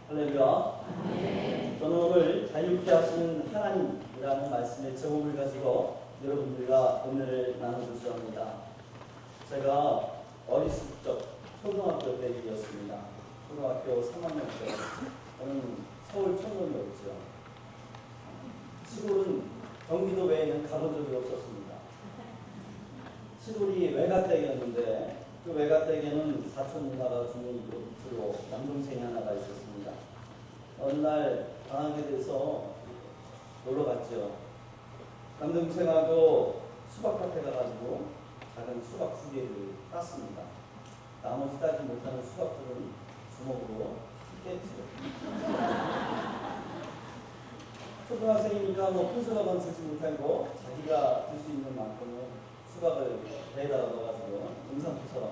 할렐루야. 저는 오늘 자유케 하시는 하나님이라는 말씀의 제목을 가지고 여러분들과 은혜를 나누고자 합니다. 제가 어렸을 적 초등학교 때 일이었습니다. 초등학교 3학년 때 저는 서울 청년이었죠. 시골은 경기도 외에는 가본 적이 없었습니다. 시골이 외가댁이었는데 그 외가댁에는 사촌 누나가 주는 밑으로 남동생이 하나가 있었습니다. 어느 날 방학에 대해서 놀러 갔죠. 남동생하고 수박밭에 가가지고 작은 수박 2개를 땄습니다. 나머지 따지 못하는 수박들은 주먹으로 깼죠. 초등학생이니까 큰 수박은 들지 못하고 자기가 들 수 있는 만큼은 수박을 배에다가 넣어가지고 음상포처럼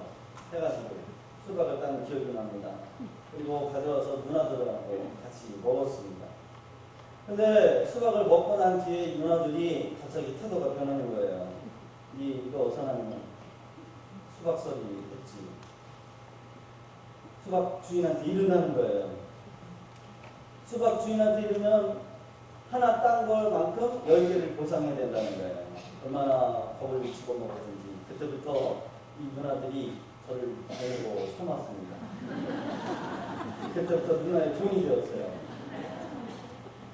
해가지고 수박을 따는 기억이 납니다. 그리고 가져와서 누나들하고 같이 먹었습니다. 근데 수박을 먹고 난 뒤에 누나들이 갑자기 태도가 변하는 거예요. 이거 어디서 나는 수박 소리 했지. 수박 주인한테 이른다는 거예요. 수박 주인한테 이르면 하나 딴 걸만큼 10개를 보상해야 된다는 거예요. 얼마나 겁을 집어먹었는지. 그때부터 이 누나들이 저를 데리고 참았습니다. 그때부터 누나의 종이 되었어요.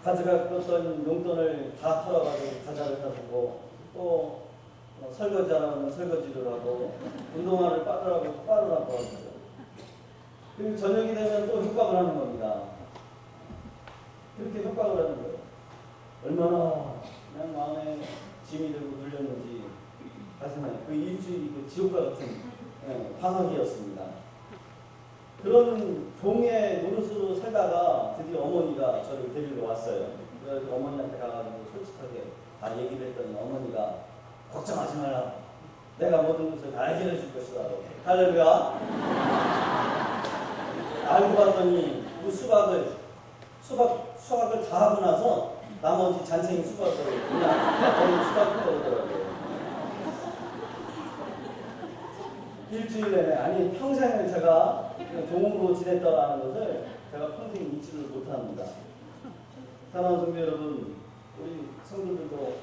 가져갔던 용돈을 다 털어가지고 과자를 사주고 또 설거지하라면 설거지를 하고 운동화를 빠르라고 빠르라고 하고 그리고 저녁이 되면 또 협박을 하는 겁니다. 그렇게 협박을 하는 거예요. 얼마나 그냥 마음에 짐이 들고 눌렸는지 가슴에 그 일주일이 그 지옥과 같은 화석이었습니다. 그런 종의 노릇으로 살다가 드디어 어머니가 저를 데리러 왔어요. 그래서 어머니한테 가가지고 솔직하게 다 얘기를 했더니 어머니가 걱정하지 말라. 내가 모든 것을 다 해결해 줄 것이다. 할렐루야. 알고 봤더니 그 수박을 다 하고 나서 나머지 잔챙이 수박을 그냥 버린 수박을 떠오더라고요. 일주일 내내, 아니 평생을 제가 종으로 지냈다라는 것을 제가 평생 잊지를 못합니다. 사랑하는 성도 여러분, 우리 성도들도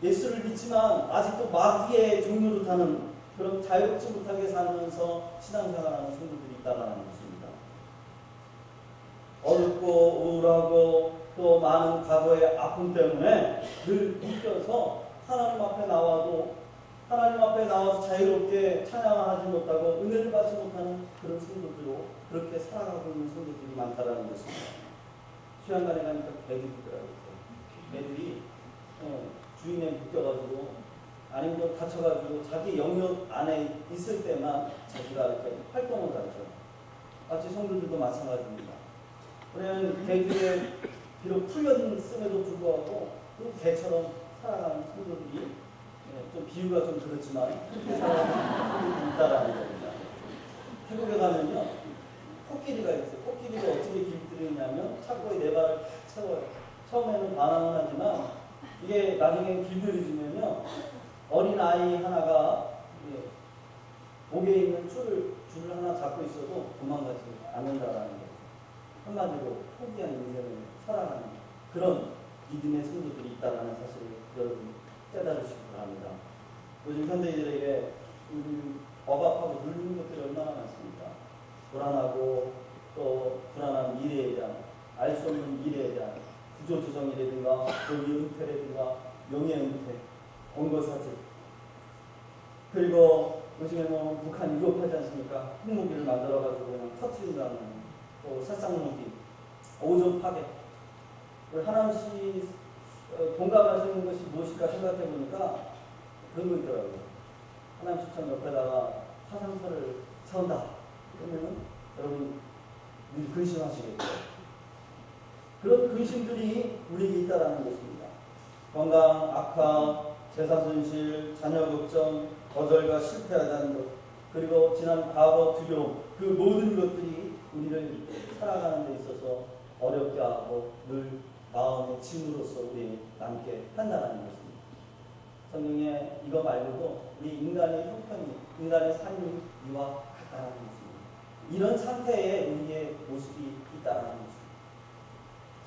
예수를 믿지만 아직도 마귀의 종로를 타는 그런 자유롭지 못하게 살면서 신앙생활하는 성도들이 있다는 것입니다. 어렵고 우울하고 또 많은 과거의 아픔 때문에 늘 묶여서 하나님 앞에 나와서 자유롭게 찬양을 하지 못하고 은혜를 받지 못하는 그런 성도들로 그렇게 살아가고 있는 성도들이 많다라는 것입니다. 수양관에 가니까 개들이 있더라고요. 개들이 주인에 묶여가지고 아니면 다쳐가지고 자기 영역 안에 있을 때만 자기가 이렇게 활동을 하죠. 마치 성도들도 마찬가지입니다. 우리는 개들의 비록 풀렸음에도 불구하고 그 개처럼 살아가는 성도들이 좀 비유가 좀 그렇지만 그렇게 살아가는 성도들이 있다라는 겁니다. 태국에 가면요 코끼리가 있어요. 코끼리가 어떻게 길들이냐면 창고에 4발을 채워요. 처음에는 반항을 하지만 이게 나중에 길들여지면요 어린 아이 하나가 목에 있는 줄을 하나 잡고 있어도 도망가지 않는다라는 거예요. 한마디로 포기한 인생을 살아가는 그런 믿음의 성도들이 있다는 사실을 여러분 깨달으시기 바랍니다. 요즘 현대인들에게 억압하고 누르는 것들이 얼마나 많습니까? 불안하고 또 불안한 미래에 대한 알 수 없는 미래에 대한 구조조정이라든가 조기 은퇴라든가 명예 은퇴, 원고사직 그리고 요즘에 북한이 위협하지 않습니까? 핵무기를 만들어가지고 그냥 터뜨린다는 또 살상무기, 오존 파괴 하나씩 동감하시는 것이 무엇일까 생각해 보니까 그런 거 있더라고요. 하나님 수천 옆에다가 화상터를 세운다. 그러면 여러분 근심하시겠죠. 그런 근심들이 우리에게 있다라는 것입니다. 건강 악화, 재산 손실, 자녀 걱정, 거절과 실패하다는 것, 그리고 지난 과거 두려움, 그 모든 것들이 우리를 살아가는 데 있어서 어렵게 하고 늘 마음의 짐으로서 우리 남게 한다는 것입니다. 성경에 이거 말고도 우리 인간의 형편이, 인간의 삶이 이와 같다는 것입니다. 이런 상태에 우리의 모습이 있다는 있다는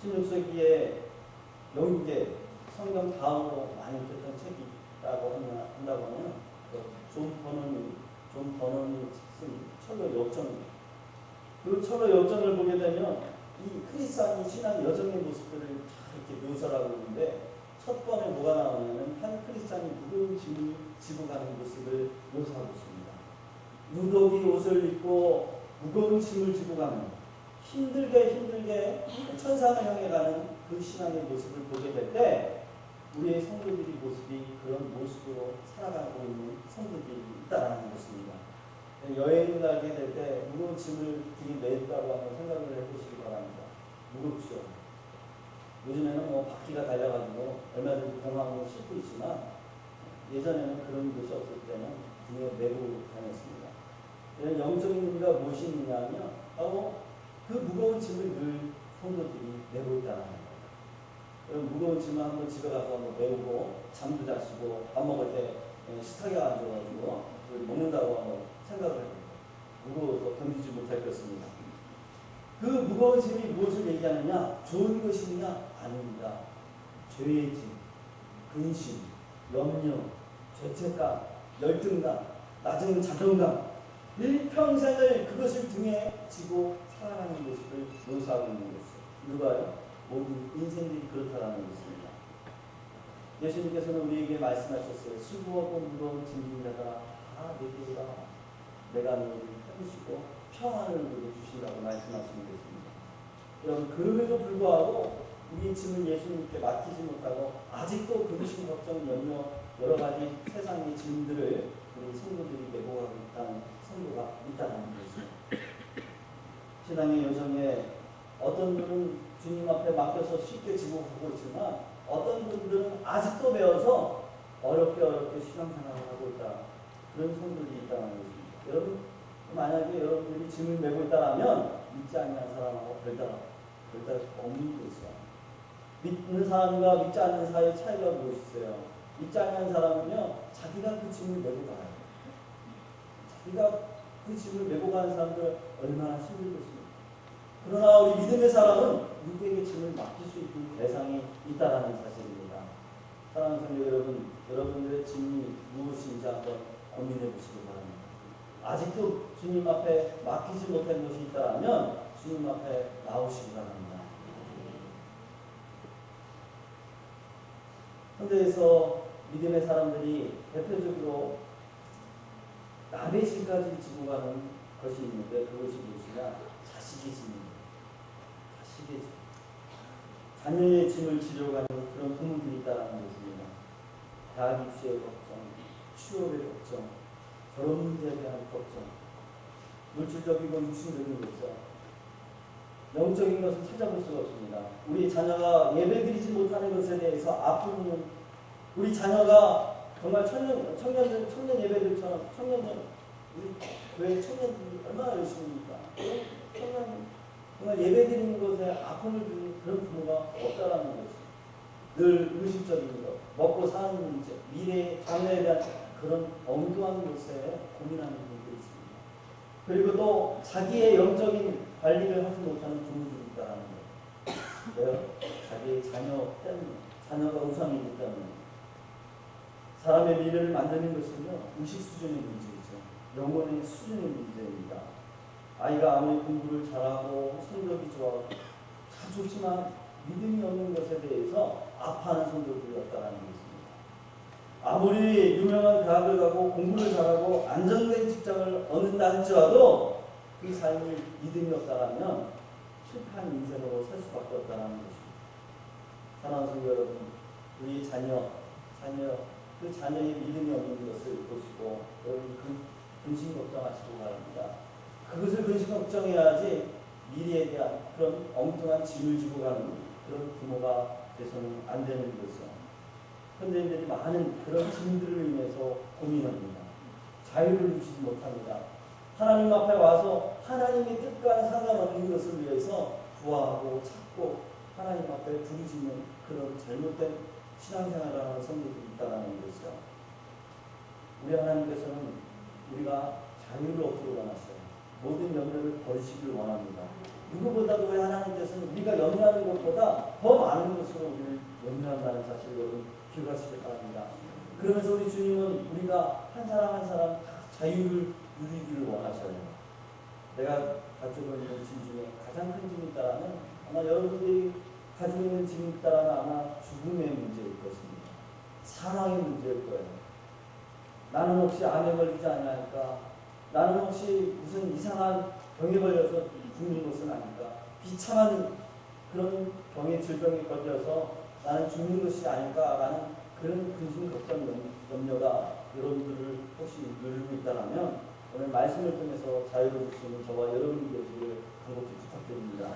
것입니다. 16세기에 영국의 성경 다음으로 많이 읽혔던 책이라고 한다고 하면 존 버넌이 쓴 철로 역정입니다. 그 철로 역정을 보게 되면 이 크리스찬이 신앙 여정의 모습들을 이렇게 묘사를 하고 있는데 첫 번에 뭐가 나오냐면 한 크리스찬이 무거운 짐을 지고 가는 모습을 묘사하고 있습니다. 누더기 옷을 입고 무거운 짐을 지고 가는 힘들게 천상을 향해 가는 그 신앙의 모습을 보게 될 때 우리의 성도들이 모습이 그런 모습으로 살아가고 있는 성도들이 있다는 것입니다. 여행을 가게 될 때 무거운 짐을 뒤에 냈다고 한번 생각을 해보시기 바랍니다. 무겁죠. 요즘에는 뭐 바퀴가 달려가지고 얼마든지 공항을 싣고 있지만 예전에는 그런 것이 없을 때는 등에 메고 다녔습니다. 이런 영적인 의미가 무엇이 있느냐면 바로 그 무거운 짐을 늘 성도들이 메고 있다는 거예요. 무거운 짐을 한번 집에 가서 한번 메우고 잠도 자시고 밥 먹을 때 식탁에 앉아가지고 먹는다고 한번 생각을 해봅니다. 무거워서 견디지 못할 것입니다. 그 무거운 짐이 무엇을 얘기하느냐? 좋은 것이냐? 아닙니다. 죄의 짐, 근심, 염려, 죄책감, 열등감, 낮은 자존감, 일평생을 그것을 등에 지고 살아가는 모습을 묘사하고 있는 것이죠. 누가요? 모든 인생들이 그렇다라는 것입니다. 예수님께서는 우리에게 말씀하셨어요. 수고하고 무거운 짐진 자들아 다 내게 오라. 내가 너희를 편히쉬고 평안을 너희에게 주신다고 말씀하시는 것입니다. 여러분 그럼에도 불구하고 우리의 짐을 예수님께 맡기지 못하고 아직도 근심, 걱정, 염려 여러 가지 세상의 짐들을 우리 성도들이 메고 가고 있다는 성도가 있다는 것이죠. 신앙의 여정에 어떤 분은 주님 앞에 맡겨서 쉽게 지고 가고 있지만 어떤 분들은 아직도 배워서 어렵게 신앙생활을 하고 있다. 그런 성도들이 있다는 것입니다. 여러분 만약에 여러분들이 짐을 메고 있다면 믿지 않는 사람하고 별다른 없는 것이죠. 믿는 사람과 믿지 않는 사이의 차이가 무엇이세요? 믿지 않는 사람은요 자기가 그 짐을 메고 가요. 자기가 그 짐을 메고 가는 사람들 얼마나 힘들겠습니까? 그러나 우리 믿음의 사람은 누구에게 짐을 맡길 수 있는 대상이 있다는 사실입니다. 사랑하는 성도 여러분, 여러분들의 짐이 무엇인지 한번 고민해 보시기 바랍니다. 아직도 주님 앞에 맡기지 못한 것이 있다면 주님 앞에 나오시기 바랍니다. 현대에서 믿음의 사람들이 대표적으로 남의 짐까지 지고 가는 것이 있는데 그것이 무엇이냐? 자식의 짐입니다. 자식의 짐. 자녀의 짐을 지려가는 그런 부모들이 있다는 것입니다. 대학 입시의 걱정, 취업의 걱정, 결혼 문제에 대한 걱정, 물질적이고 육신적인 것이죠. 영적인 것은 찾아볼 수가 없습니다. 우리 자녀가 예배드리지 못하는 것에 대해서 아픔은 우리 자녀가 정말 청년 예배들처럼 우리 교회 청년들이 얼마나 열심입니까? 정말 예배드리는 것에 아픔을 주는 그런 부모가 없다라는 것이 늘 의식적인 것, 먹고 사는 문제, 미래의 장래에 대한 그런 엉뚱한 것에 고민하는 분들이 있습니다. 그리고 또 자기의 영적인 관리를 하지 못하는 부모들이 있다는 거예요. 왜요? 자기의 자녀 때문에, 자녀가 우상이기 때문에. 사람의 미래를 만드는 것은요, 의식 수준의 문제이죠. 영혼의 수준의 문제입니다. 아이가 아무리 공부를 잘하고 성적이 좋아도 다 좋지만 믿음이 없는 것에 대해서 아파하는 성도들이었다는 것입니다. 아무리 유명한 대학을 가고 공부를 잘하고 안정된 직장을 얻는다 할지라도 그 삶이 믿음이 없다면 실패한 인생으로 살 수밖에 없다는 것입니다. 사랑하는 성도 여러분, 우리 그 자녀의 믿음이 없는 것을 보시고 여러분 근심 걱정하시고 바랍니다. 그것을 근심 걱정해야지 미래에 대한 그런 엉뚱한 짐을 지고 가는 그런 부모가 돼서는 안 되는 거죠. 현대인들이 많은 그런 짐들을 인해서 고민합니다. 자유를 주시지 못합니다. 하나님 앞에 와서 하나님의 뜻과는 상관없는 것을 위해서 구하고 찾고 하나님 앞에 부르짖는 그런 잘못된 신앙생활을 하는 성도들이 있다는 것이죠. 우리 하나님께서는 우리가 자유를 얻기를 원하셔요. 모든 염려를 버리시길 원합니다. 누구보다도 왜 하나님께서는 우리가 염려하는 것보다 더 많은 것으로 우리를 염려한다는 사실을 여러분 기억하시길 바랍니다. 그러면서 우리 주님은 우리가 한 사람 한 사람 다 자유를 누리기를 원하셔요. 내가 가지고 있는 짐 중에 가장 큰 짐이 있다라면 아마 여러분들이 가지고 있는 짐이 있다라면 아마 죽음의 문제일 것입니다. 사랑의 문제일 거예요. 나는 혹시 암에 걸리지 않을까? 나는 혹시 무슨 이상한 병에 걸려서 죽는 것은 아닐까? 비참한 그런 병에 질병에 걸려서 나는 죽는 것이 아닐까라는 그런 근심, 걱정, 염려가 여러분들을 혹시 누리고 있다면 오늘 말씀을 통해서 자유를 주시는 저와 여러분이 되시기를 간곡히 부탁드립니다.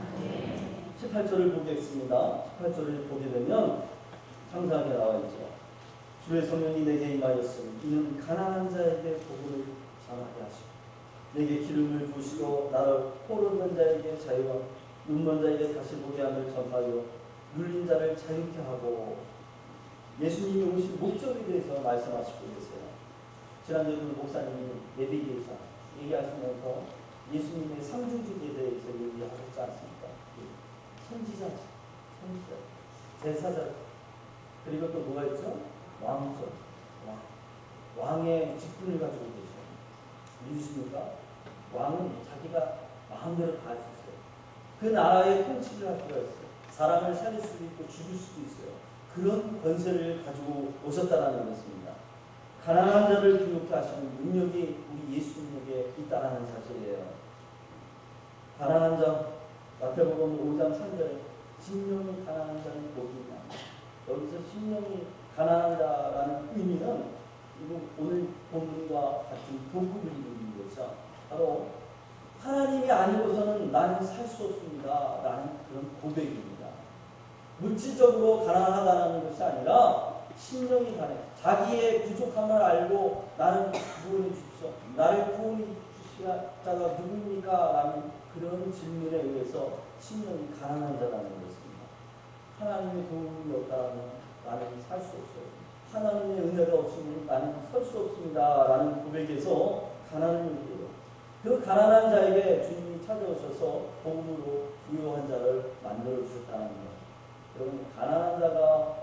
18절을 보겠습니다. 18절을 보게 되면 상세하게 나와 있죠. 주의 성령이 내게 임하였으니 이는 가난한 자에게 복을 전하게 하시고 내게 기름을 부으시고 나를 포로된 자에게 자유와 눈먼 자에게 다시 보게 함을 전하여 눌린 자를 자유케 하고 예수님이 오신 목적에 대해서 말씀하시고 계세요. 지난주에 목사님이 내비게이션 얘기하시면서 예수님의 삼중직에 대해서 얘기하셨지 않습니까? 선지자, 제사자, 그리고 또 뭐가 있죠? 왕족, 왕의 직분을 가지고 계셔요. 믿으십니까? 왕은 자기가 마음대로 다 할 수 있어요. 그 나라의 통치를 할 수가 있어요. 사람을 살릴 수도 있고 죽일 수도 있어요. 그런 권세를 가지고 오셨다는 것입니다. 가난한 자를 기록케 하시는 능력이 우리 예수님에게 있다는 사실이에요. 가난한 자, 마태복음 5장 3절에 심령이 가난한 자는 복이 있나. 여기서 심령이 가난한 자라는 의미는 오늘 본문과 같은 복음을 이루는 거죠. 바로 하나님이 아니고서는 나는 살 수 없습니다 라는 그런 고백입니다. 물질적으로 가난하다는 것이 아니라 심령이 가난해. 자기의 부족함을 알고 나는 구원해 주십시오. 나를 구원해 주실 자가 누굽니까? 라는 그런 질문에 의해서 심령이 가난한 자라는 것입니다. 하나님의 도움이 없다면 나는 살 수 없어요. 하나님의 은혜가 없으면 나는 설 수 없습니다 라는 고백에서 가난을 얘기해요. 그 가난한 자에게 주님이 찾아오셔서 복음으로 부유한 자를 만들어 주셨다는 것. 여러분, 가난한 자가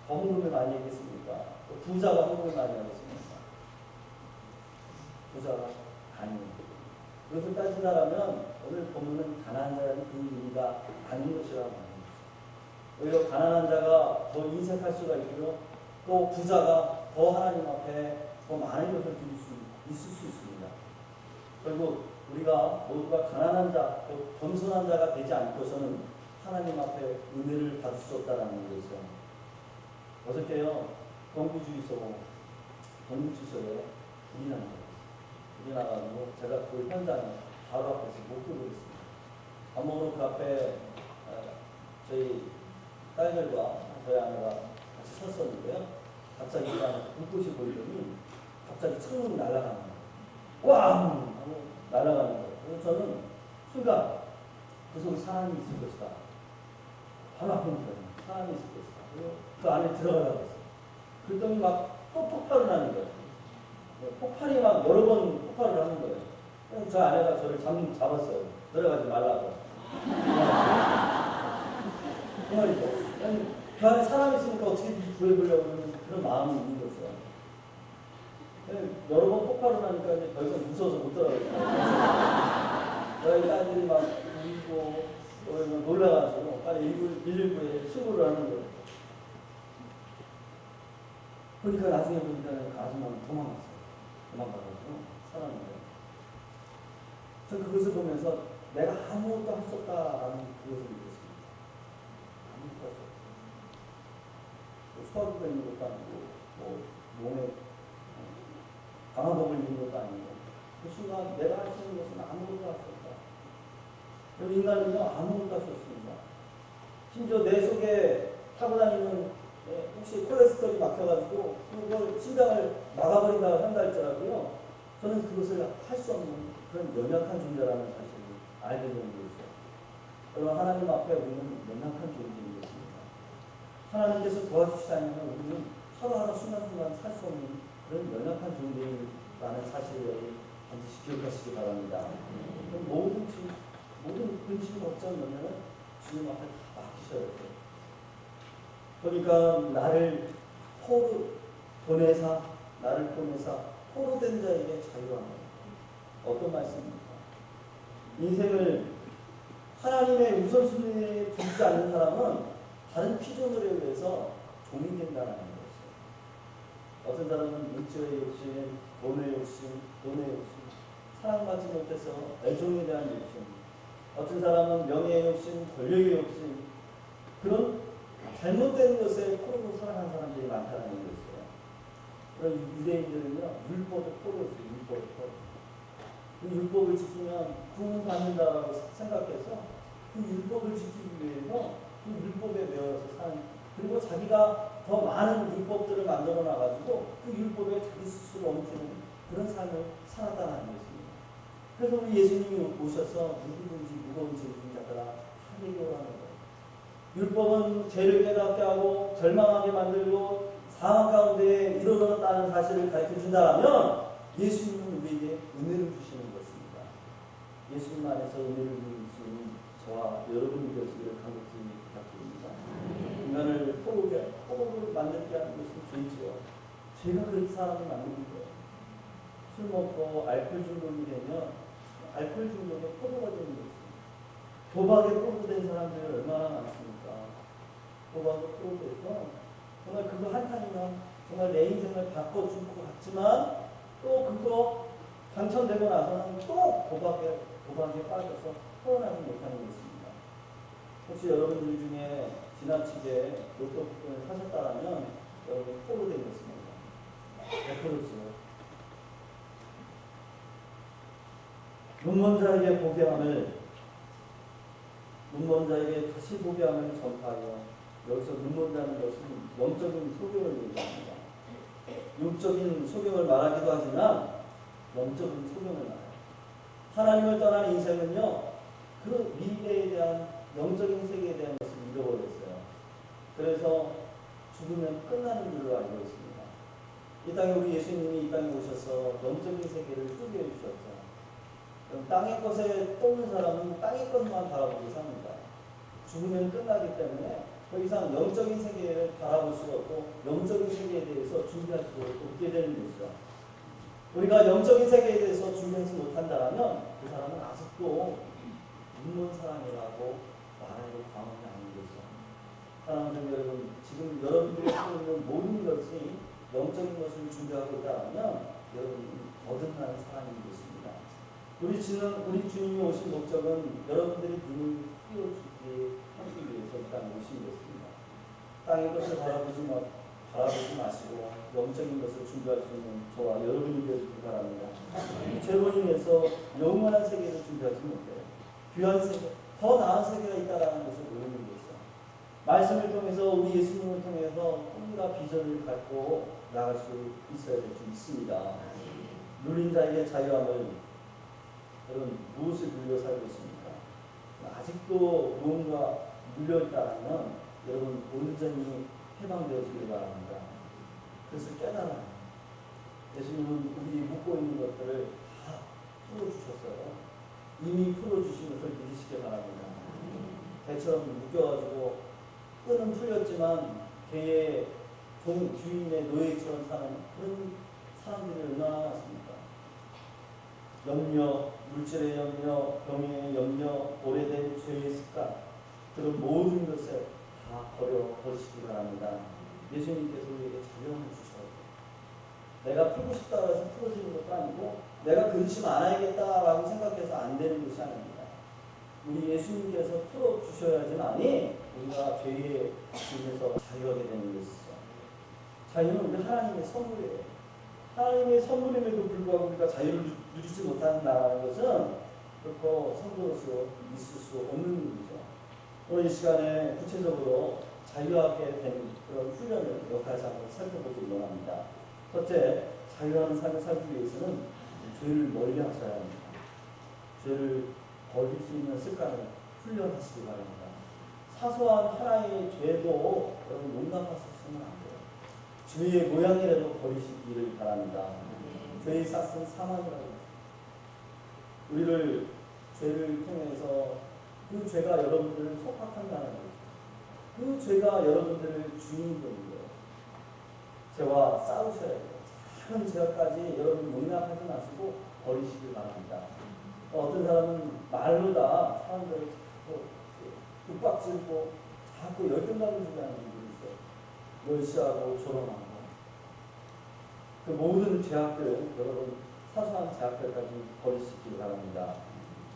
헌금을 많이 하겠습니까? 또 부자가 헌금을 많이 하겠습니까? 부자가 아닙니다. 그것을 따진다면 오늘 본문은 가난한 자는 그 의미가 아닌 것이라고 합니다. 오히려 가난한 자가 더 인색할 수가 있고요. 또 부자가 더 하나님 앞에 더 많은 것을 드릴 수 있을 수 있습니다. 그리고 우리가 모두가 가난한 자, 또 겸손한 자가 되지 않고서는 하나님 앞에 은혜를 받을 수 없다는 것이죠. 어저께요, 동부주의소, 동부주의소에 불이 난 거예요. 불이 나가지고 제가 그 현장에 바로 앞에서 목격을 했습니다. 밥 먹으러 그 앞에 저희 딸들과 저희 아내가 같이 섰었는데요. 갑자기 불꽃이 보이더니 갑자기 창문이 날아가는 거예요. 꽝! 하고 날아가는 거예요. 그래서 저는 순간 그 속에 사람이 있을 것이다. 바로 앞에 있는 거예요. 사람이 있을 것이다. 그리고 그 안에 들어가라고 했어요. 그랬더니 막 또 폭발을 하는 거예요. 폭발이 막 여러 번 폭발을 하는 거예요. 그래서 저 아내가 저를 잡았어요. 들어가지 말라고. 그 말이죠. 그 안에 사람이 있으니까 어떻게 구해보려고 하는 그런 마음이 있는 거죠. 여러 번 폭발을 하니까 이제 더 이상 무서워서 못 들어가겠어요. 저희 딸들이 막 울고 놀라가지고 빨리 119에 신고를 하는 거예요. 그러니까 나중에 보니까 아줌마는 도망갔어요. 도망가가지고 살았는데. 전 그것을 보면서 내가 아무것도 할 수 없다라는 그것을 느꼈습니다. 아무것도 할 수 없어요. 수화기가 있는 것도 아니고, 몸에 강화복을 입는 것도 아니고, 그 순간 내가 할 수 있는 것은 아무것도 할 수 없다. 그리고 인간은요, 아무것도 할 수 없습니다. 심지어 내 속에 타고 다니는 혹시 콜레스테롤이 막혀가지고 그걸 심장을 막아버린다고 한다 할지라도요, 저는 그것을 할 수 없는 그런 연약한 존재라는 사실을 알게 되는 것이죠. 여러분, 하나님 앞에 우리는 연약한 존재인 것입니다. 하나님께서 도와주시지 않으면 우리는 하루하루 순간순간 살 수 없는 그런 연약한 존재라는 사실을 반드시 기억하시기 바랍니다. 모든 모든 근심 걱정 넣으면 주님 앞에 다 맡기셔야 돼요. 그러니까 나를 보내사 포로된 자에게 자유하는 어떤 말씀입니까? 인생을 하나님의 우선순위에 두지 않는 사람은 다른 피조물에 의해서 종이 된다는 것이에요. 어떤 사람은 물질의 욕심, 돈의 욕심, 사랑받지 못해서 애정에 대한 욕심, 어떤 사람은 명예의 욕심, 권력의 욕심, 그런 잘못된 것에 포로로 살아가는 사람들이 많다는 것이에요. 그런 유대인들은요, 율법의 포로였어요. 율법의 포로. 그 율법을 지키면 구원받는다고 생각해서 그 율법을 지키기 위해서 그 율법에 매여서 사는, 그리고 자기가 더 많은 율법들을 만들어 놔가지고 그 율법에 자기 스스로 얹히는 그런 삶을 살았다는 것입니다. 그래서 우리 예수님이 오셔서 누구든지 무거운 짐을 진 자들아 하게 오라는 거예요. 율법은 죄를 깨닫게 하고 절망하게 만들고 상황 가운데 이루어졌다는 사실을 가르쳐준다면 예수님은 우리에게 은혜를 주시는 것입니다. 예수님 안에서 은혜를 누릴 수 있는 저와 여러분이 되시기를 간곡히 부탁드립니다. 인간을 포로로 만들게 하는 것은 죄지요. 죄가 그렇게 사람을 만드는 거예요. 술 먹고 알코올 중독이 되면 알코올 중독에 포로가 되는 것입니다. 도박에 포로된 사람들이 얼마나 많습니까? 도박에 포로돼서 정말 그거 한 탄이면 정말 내 인생을 바꿔줄 것 같지만 또 그거 당첨되고 나서는 또 도박에 빠져서 풀어나지 못하는 것입니다. 혹시 여러분들 중에 지나치게 로또 쿠폰을 사셨다면 여러분 포로 되겠습니다. 100%죠. 눈먼 자에게 다시 보게 함을 전파하여, 여기서 눈먼 자는 것은 영적인 소경을 얘기합니다. 육적인 소경을 말하기도 하지만 영적인 소경을 말해요. 하나님을 떠난 인생은요, 그 미래에 대한 영적인 세계에 대한 것을 잃어버렸어요. 그래서 죽으면 끝나는 줄로 알고 있습니다. 이 땅에 우리 예수님이 이 땅에 오셔서 영적인 세계를 뚜게 해주셨죠. 땅의 것에 떠오는 사람은 땅의 것만 바라보고 삽니다. 죽으면 끝나기 때문에 더 이상 영적인 세계를 바라볼 수가 없고 영적인 세계에 대해서 준비할 수 없게 되는 것이죠. 우리가 영적인 세계에 대해서 준비하지 못한다면 그 사람은 아직도 눈먼 사람이라고 말해도 과언이 아닌 것이죠. 사랑하는 여러분, 지금 여러분들이 하고 있는 모든 것이 영적인 것을 준비하고 있다면 여러분이 거듭나는 사람인 것입니다. 우리 주님이 오신 목적은 여러분들이 눈을 띄워주기 하기 위해서 이 땅에 오신 것입니다. 땅의 것을 바라보지 마시고 영적인 것을 준비할 수 있는 저와 여러분이 되어주길 바랍니다. 죄로 인해서 영원한 세계를 준비하지 못해요. 귀한 세계, 더 나은 세계가 있다는 것을 모르는 것이죠. 말씀을 통해서 우리 예수님을 통해서 꿈과 비전을 갖고 나갈 수 있어야 될 줄 믿습니다. 누린 자에게 자유함을, 여러분 무엇을 눌려 살고 있습니까? 아직도 무언가 눌려있다면 여러분 온전히 해방되어지길 바랍니다. 그래서 깨달아요. 예수님은 우리 묶고 있는 것들을 다 풀어주셨어요. 이미 풀어주신 것을 믿으시길 바랍니다. 배처럼 묶여가지고 끈은 풀렸지만 개의 주인의 노예처럼 사는 그런 사람들이 얼마나 많습니까? 염려, 물질의 염려, 병의 염려, 오래된 죄의 습관, 그런 모든 것을 다 버리시기 바랍니다. 예수님께서 우리에게 자유함을 주셔요. 내가 풀고 싶다고 해서 풀어지는 것도 아니고 내가 그렇지 말아야겠다라고 생각해서 안 되는 것이 아닙니다. 우리 예수님께서 풀어주셔야지만이 우리가 죄의 짐에서 자유하게 되는 것이죠. 자유는 우리 하나님의 선물이에요. 하나님의 선물임에도 불구하고 우리가 자유를 누리지 못한다는 것은 그렇고 성도로서 있을 수 없는 일이죠. 오늘 이 시간에 구체적으로 자유하게 되는 그런 훈련을 몇 가지 한번 살펴보기 원합니다. 첫째, 자유하는 삶을 살기 위해서는 죄를 멀리 하셔야 합니다. 죄를 버릴 수 있는 습관을 훈련하시기 바랍니다. 사소한 하나의 죄도 여러분 농담하시면 안 돼요. 죄의 모양이라도 버리시기를 바랍니다. 죄의 싹은 사망이라고. 우리를 죄를 통해서 그 죄가 여러분들을 속박한다는 거죠. 그 죄가 여러분들을 주인인 거예요. 죄와 싸우셔야 돼요. 작은 죄까지 여러분 용납하지 마시고 버리시길 바랍니다. 어떤 사람은 말로 다 사람들을 자꾸 윽박지르고 자꾸 열등감을 주게 하는 분들이 있어요. 멸시하고 조롱하고. 그 모든 죄악들, 여러분 사소한 죄악들까지 버리시기 바랍니다.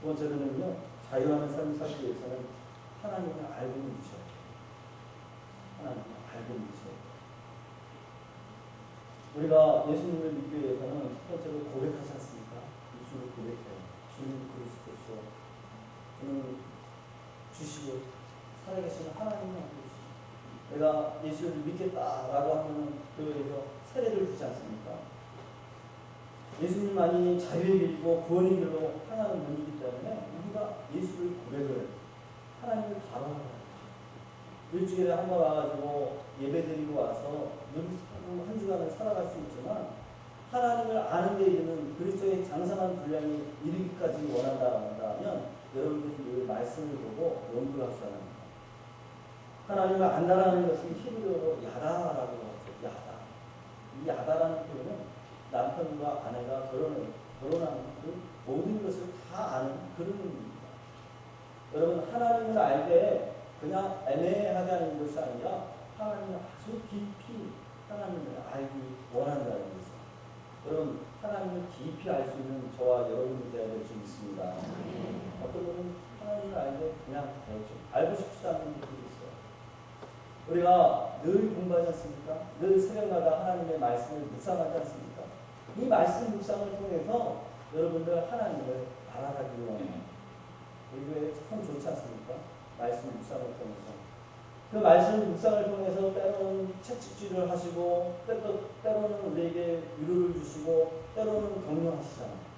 두 번째로는요, 자유하는 삶을 살기 위해서는 하나님을 알고 믿으셔야 돼요. 하나님을 알고 믿으셔야 돼요. 우리가 예수님을 믿기 위해서는 첫 번째로 고백하지 않습니까? 예수를 고백해요. 주님 그리스도시오. 주는 주시고 살아계시는 하나님을 알고 계시죠. 내가 예수를 믿겠다라고 하면 교회에서 세례를 주지 않습니까? 예수님만이 자유의 길이고 구원의 길로 향하는 문이기 때문에 우리가 예수를 고백을 하나님을 바라봐요. 일주일에 한 번 와가지고 예배 드리고 와서 한 주간을 살아갈 수 있지만 하나님을 아는 데 이르는 그리스도의 장성한 분량이 이르기까지 원한다면 여러분들이 늘 말씀을 보고 연구를 하셔야 합니다. 하나님을 안다라는 것은 히브리어로 야다라고 하죠. 야다. 이 야다라는 표현은 남편과 아내가 결혼하는 그 모든 것을 다 아는 그런 의미입니다. 여러분 하나님을 알되 그냥 애매하게 하는 것이 아니라 하나님을 아주 깊이 하나님을 알기 원한다는 것이죠. 여러분 하나님을 깊이 알 수 있는 저와 여러분이 되어야 될 줄 믿습니다. 어떤 분은 하나님을 알되 그냥 알고 싶지 않은 분들이 있어요. 우리가 늘 공부하지 않습니까? 늘 새벽마다 하나님의 말씀을 묵상하지 않습니까? 이 말씀 묵상을 통해서 여러분들 하나님을 알아가기 원해요. 우리 교회 참 좋지 않습니까? 말씀 묵상을 통해서. 그 말씀 묵상을 통해서 때로는 채찍질을 하시고 때로는 우리에게 위로를 주시고 때로는 격려하시잖아요.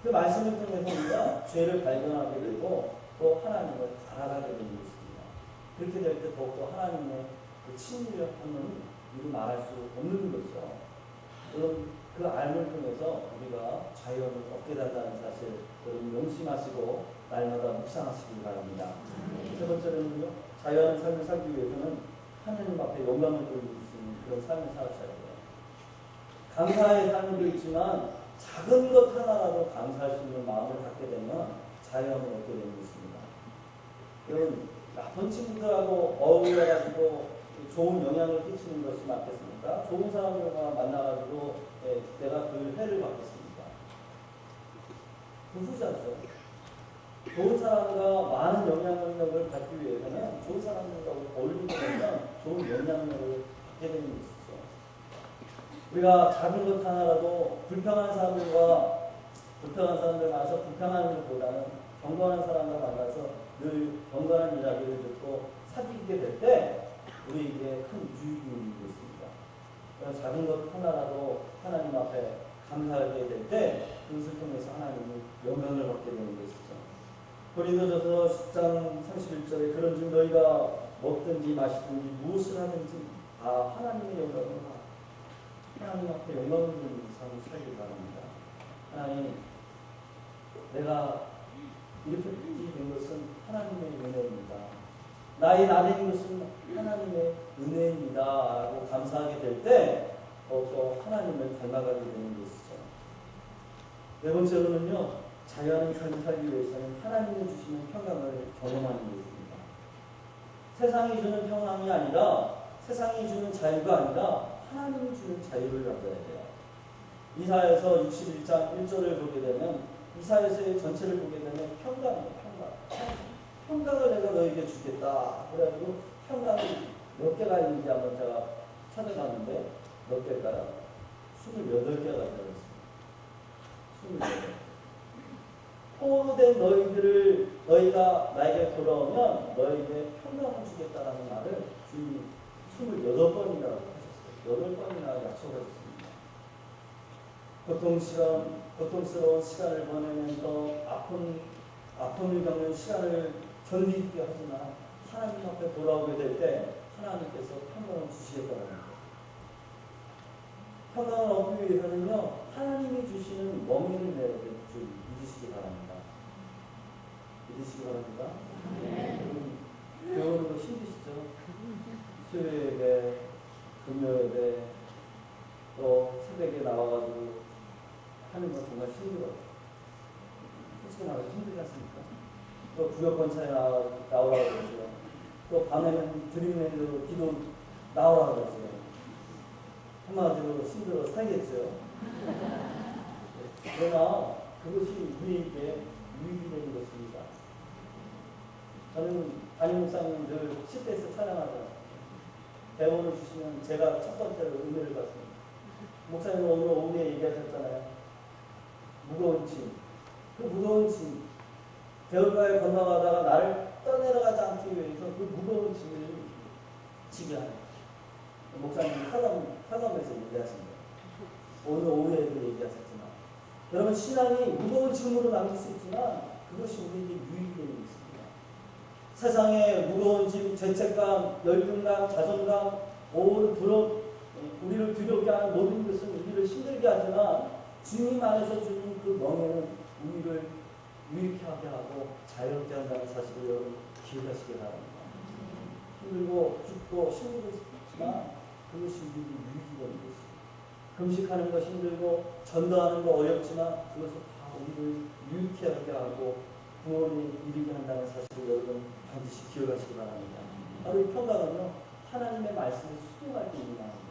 그 말씀을 통해서 우리가 죄를 발견하게 되고 또 하나님을 알아가게 되는 것입니다. 그렇게 될 때 더욱더 하나님의 그 친밀함은 이루 말할 수 없는 거죠. 여러분 그 알을 통해서 우리가 자유함을 얻게 된다는 사실 여러분 명심하시고 날마다 묵상하시기 바랍니다. 세 번째로는요, 자유한 삶을 살기 위해서는 하나님 앞에 영광을 돌릴 수 있는 그런 삶을 살아셔야 돼요. 감사의 삶도 있지만 작은 것 하나라도 감사할 수 있는 마음을 갖게 되면 자유함을 얻게 되는 것입니다. 여러분 나쁜 친구들하고 어울려가지고 좋은 영향을 끼치는 것이 맞겠습니까? 좋은 사람들과 만나가지고 내가 그 해를 받겠습니까? 그러지 않죠. 좋은 사람과 많은 영향력을 받기 위해서는 좋은 사람들과 어울리면 좋은 영향력을 받게 되는 것이죠. 우리가 작은 것 하나라도 불평한 사람들 만나서 불평하는 것보다는 경건한 사람과 만나서 늘 경건한 이야기를 듣고 사귀게 될 때 우리에게 큰 유익이 있는 것입니다. 작은 것 하나라도 하나님 앞에 감사하게 될 때 그것을 통해서 하나님의 영광을 받게 되는 것이죠. 고린도전서 10장 31절에 그런즉 너희가 먹든지 마시든지 무엇을 하든지 다 하나님의 영광을 하나님 앞에 영광을 드리는 삶을 살기 바랍니다. 하나님, 내가 이렇게 된 것은 하나님의 은혜입니다. 나의 나된 것은 하나님의 은혜입니다 라고 감사하게 될 때 더욱더 하나님을 닮아가게 되는 것이죠. 네 번째로는요, 자유하는 삶을 살기 위해서는 하나님이 주시는 평강을 경험하는 것입니다. 세상이 주는 평강이 아니라 세상이 주는 자유가 아니라 하나님이 주는 자유를 가져야 돼요. 이사야서 61장 1절을 보게 되면 이사야서의 전체를 보게 되면 평강이에요. 평강을 내가 너에게 주겠다. 그래가지고 평강이 몇 개가 있는지 한번 제가 찾아봤는데 몇 개일까요? 28개가 들어있습니다. 28개. 포로된 너희가 나에게 돌아오면 너에게 평강을 주겠다라는 말을 주님이 28번이라고 하셨어요. 8번이나 약속하셨습니다. 고통스러운 시간을 보내면서 아픔을 겪는 시간을 견디게 하지만 하나님 앞에 돌아오게 될 때 하나님께서 평강을 주시겠다는 거예요. 평강을 얻기 위해서는요, 하나님이 주시는 멍에를 내야 될 줄 믿으시기 바랍니다. 믿으시기 바랍니다. 배우는 거 힘드시죠? 수요예배, 금요예배, 또 새벽에 나와가지고 하는 거 정말 힘들어요. 솔직히 말해서 힘들지 않습니까? 또 구역 권차에 나오라고 그러죠. 또 밤에는 드림랜드로 기도 나오라고 그러죠. 한마디로 힘들어 살겠죠. 그러나 그것이 우리에게 유익이 되는 것입니다. 저는 담임 목사님 늘 10대에서 찬양하잖아요. 대본을 주시면 제가 첫 번째로 은혜를 받습니다. 목사님 오늘 오후에 얘기하셨잖아요. 무거운 짐. 그 무거운 짐. 대울가에 건너가다가 나를 떠내려가지 않기 위해서 그 무거운 짐을 지게 하는 목사님 사담에서 얘기하신 거예요. 오늘 오후에도 얘기하셨지만 여러분 신앙이 무거운 짐으로 남길 수 있지만 그것이 우리에게 유익이 되는 것입니다. 세상에 무거운 짐, 죄책감, 열등감, 자존감, 오늘 우리를 두렵게 하는 모든 것은 우리를 힘들게 하지만 주님 안에서 주는 그 명예는 우리를 유익하게 하고 자유롭게 한다는 사실을 여러분 기억하시기 바랍니다. 힘들고 죽고 힘들고 싶지만 그것이 우리에게 유익이 되는 것입니다. 금식하는 거 힘들고 전도하는 거 어렵지만 그것은 다 우리를 유익하게 하고 구원에 이르게 한다는 사실을 여러분 반드시 기억하시기 바랍니다. 바로 이 평강은요 하나님의 말씀을 수용할 때 일어나는 거죠.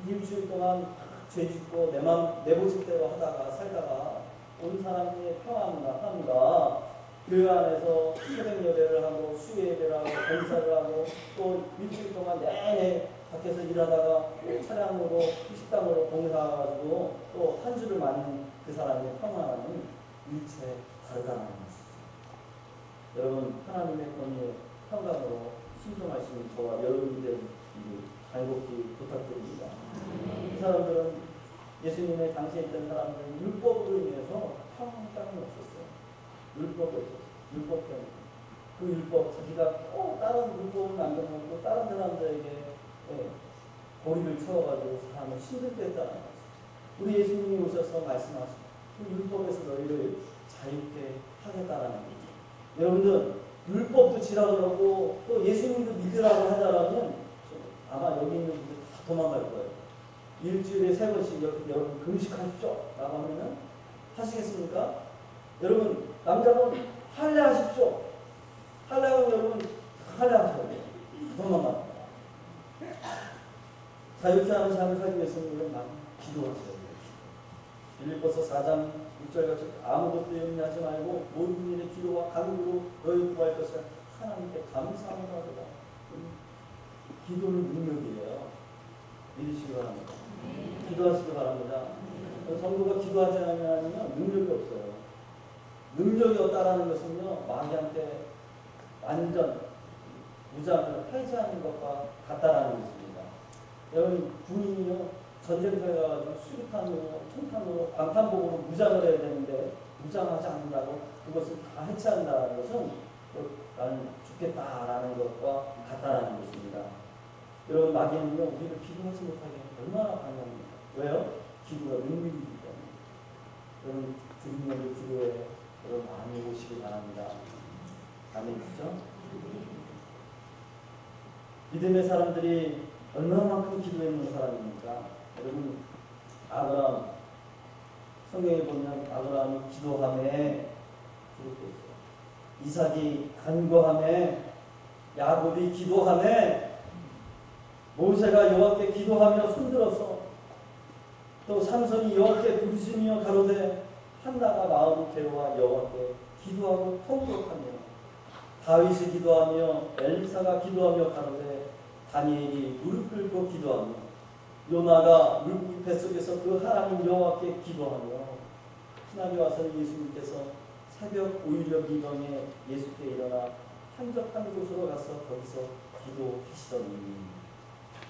일주일 동안 죄짓고 내 모습대로 하다가 살다가 온 사람의 평안과 교회 안에서 새벽 예배를 하고 수요 예배를 하고 봉사를 하고 또 일주일 동안 내내 밖에서 일하다가 차량으로 식당으로 봉사가지고 또 한 주를 맞는 그 사람의 평안은 일체 다르다는 것이죠. 여러분 하나님의 권위에 평강으로 순종하시는 저와 여러분들 간곡히 부탁드립니다. 이 사람들은 예수님의 당시에 있던 사람들은 율법으로 인해서 평강이 없었어요. 율법이 없었어요. 율법 때문에. 그 율법 자기가 다른 율법을 만들어놓고 다른 사람들에게 고리를 채워가지고 사람을 힘들게 했다는 거죠. 우리 예수님이 오셔서 말씀하시고 그 율법에서 너희를 자유롭게 하겠다라는 거죠. 여러분들 율법도 지라고 그러고 또 예수님도 믿으라고 하자라면 아마 여기 있는 분들 다 도망갈 거예요. 일주일에 3번씩 여러분 금식하십시오 라고 하면은 하시겠습니까? 여러분 남자분 할례하십시오. 할례하면 여러분 할례하셔야 돼요. 도망갑니다. 자유케 하는 삶을 살기 위해서는 여러분 많이 기도하셔야 돼요. 빌립보서 4장 6절같이 아무것도 염려하지 말고 모든 일에 기도와 간구로 너희 구할 것을 하나님께 감사하노라 하도다. 기도는 능력이에요. 믿으시기 바랍니다. 기도하시기 바랍니다. 성도가 기도하지 않으면 능력이 없어요. 능력이 없다라는 것은요 마귀한테 완전 무장을 해제하는 것과 같다라는 것입니다. 여러분 군인이요 전쟁터에 가가지고 수류탄으로, 총탄으로, 방탄복으로 무장을 해야 되는데 무장하지 않는다고 그것을 다 해체한다는 것은 나는 죽겠다라는 것과 같다라는 것입니다. 여러분 마귀는요 우리를 기도하지 못하게 얼마나 방해합니까? 왜요? 기도가 능력이기 때문에. 여러분 주님의 기도에 여러분 많이 오시기 바랍니다. 아멘이죠? 믿음의 사람들이 얼마만큼 기도했는 사람입니까? 여러분 아브라함 성경에 보면 아브라함이 기도하며 기록되어 있어요. 이삭이 간구하며 야곱이 기도하며 모세가 여호와께 기도하며 손들어서 또 삼손이 여호와께 부르시며 가로되 한나가 마음이 괴로워 여호와께 기도하고 통곡하며 다윗이 기도하며 엘리사가 기도하며 가로되 다니엘이 무릎 꿇고 기도하며 요나가 물고기 뱃속에서 그 하나님 여호와께 기도하며 신학에 와서는 예수님께서 새벽 5일력 이방에 예수께 일어나 한적한 곳으로 가서 거기서 기도하시더니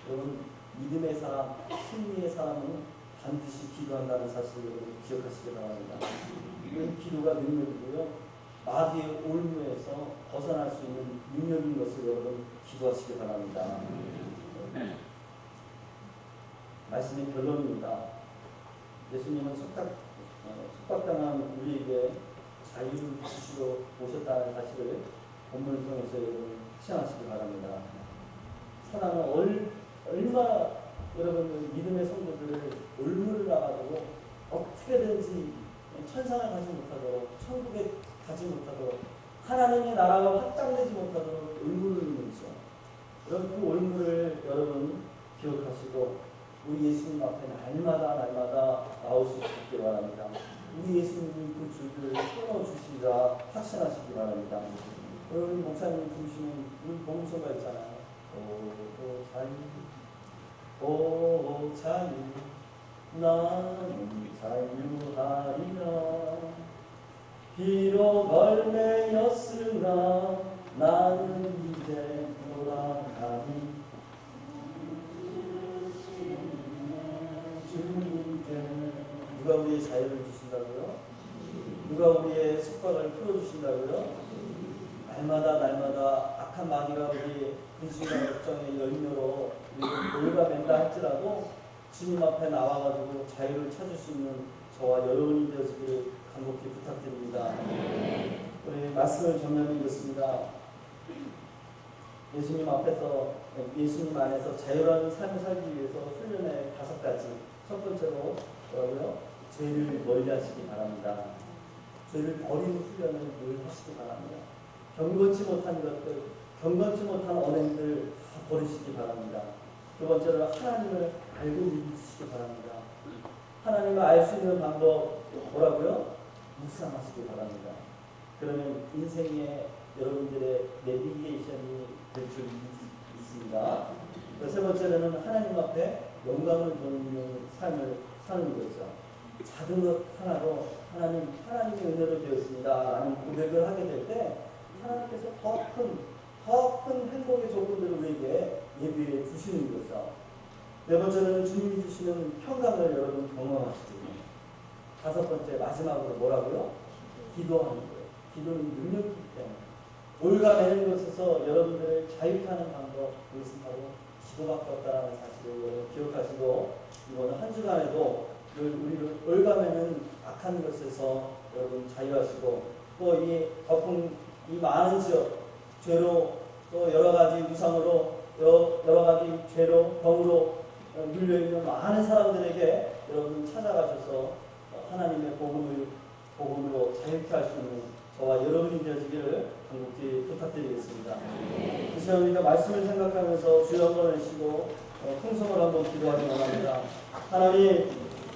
여러분 믿음의 사람, 승리의 사람은 반드시 기도한다는 사실을 여러분 기억하시기 바랍니다. 이건 기도가 능력이고요. 마귀의 올무에서 벗어날 수 있는 능력인 것을 여러분 기도하시기 바랍니다. 말씀의 결론입니다. 예수님은 속박당한 우리에게 자유를 주시러 오셨다는 사실을 본문을 통해서 여러분 시행하시기 바랍니다. 사랑은 얼마나 여러분 믿음의 성도들을 올무를 나가지고 어떻게든지 천상을 가지 못하도록 천국에 가지 못하도록 하나님의 나라가 확장되지 못하도록 올무를 누르죠. 여러분 그 올무를 여러분 기억하시고 우리 예수님 앞에 날마다 나오실 수 있기 바랍니다. 우리 예수님이 그 줄을 끊어주시리라 확신하시기 바랍니다. 여러분 목사님 부르시는 우리 봉소가 있잖아요. 오 자유 나는 자유하리라 비록 얼매였으나 나는 이제 돌아가니 누가 우리의 자유를 주신다고요? 누가 우리의 속박을 풀어주신다고요? 날마다 악한 마귀가 우리의 근심과 걱정의 열매로 우리가 맨다 할지라도 주님 앞에 나와가지고 자유를 찾을 수 있는 저와 여러분이 되어지기를 간곡히 부탁드립니다. 우리 말씀을 정리하면 이렇습니다. 예수님 안에서 자유로운 삶을 살기 위해서 훈련의 5가지. 첫 번째로 뭐라고요? 죄를 멀리하시기 바랍니다. 죄를 버리는 훈련을 늘 하시기 바랍니다. 경건치 못한 것들, 경건치 못한 언행들 다 버리시기 바랍니다. 두 번째로 하나님을 알고 믿으시기 바랍니다. 하나님을 알 수 있는 방법 뭐라고요? 묵상하시기 바랍니다. 그러면 인생에 여러분들의 내비게이션이 될 줄 있습니다. 세 번째로는 하나님 앞에 영광을 돌리는 삶을 사는 거죠. 작은 것 하나로 하나님의 은혜로 되었습니다 라는 고백을 하게 될 때 하나님께서 더 큰 행복의 조건들을 우리에게 예비해 주시는 거죠. 네 번째는 주님이 주시는 평강을 여러분 경험하시죠. 다섯 번째 마지막으로 뭐라고요? 기도하는 거예요. 기도는 능력이기 때문에 올가매는 것에서 여러분들을 자유케 하는 방법, 그것은 바로 기도밖에 없다는 사실을 여러분 기억하시고 이번 한 주간에도 우리를 올가매는 악한 것에서 여러분 자유하시고 또 이 덮은 이 많은 지역 죄로 또 여러 가지 우상으로 여러 가지 죄로 병으로 눌려있는 많은 사람들에게 여러분 찾아가셔서 하나님의 복음으로 자유케 할 수 있는 저와 여러분이 되어지기를 간곡히 부탁드리겠습니다. 이 시간 우리가 말씀을 생각하면서 주여 한번 내시고 풍성을 한번 기도하기 원합니다. 하나님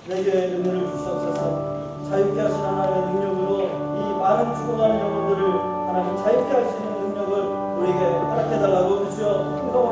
내게 은혜를 주시옵소서. 자유케 하신 하나님의 능력으로 이 많은 죽어가는 영혼들을 하나님 자유케 할 수 있는 능력을 우리에게 허락해달라고 주여 풍성을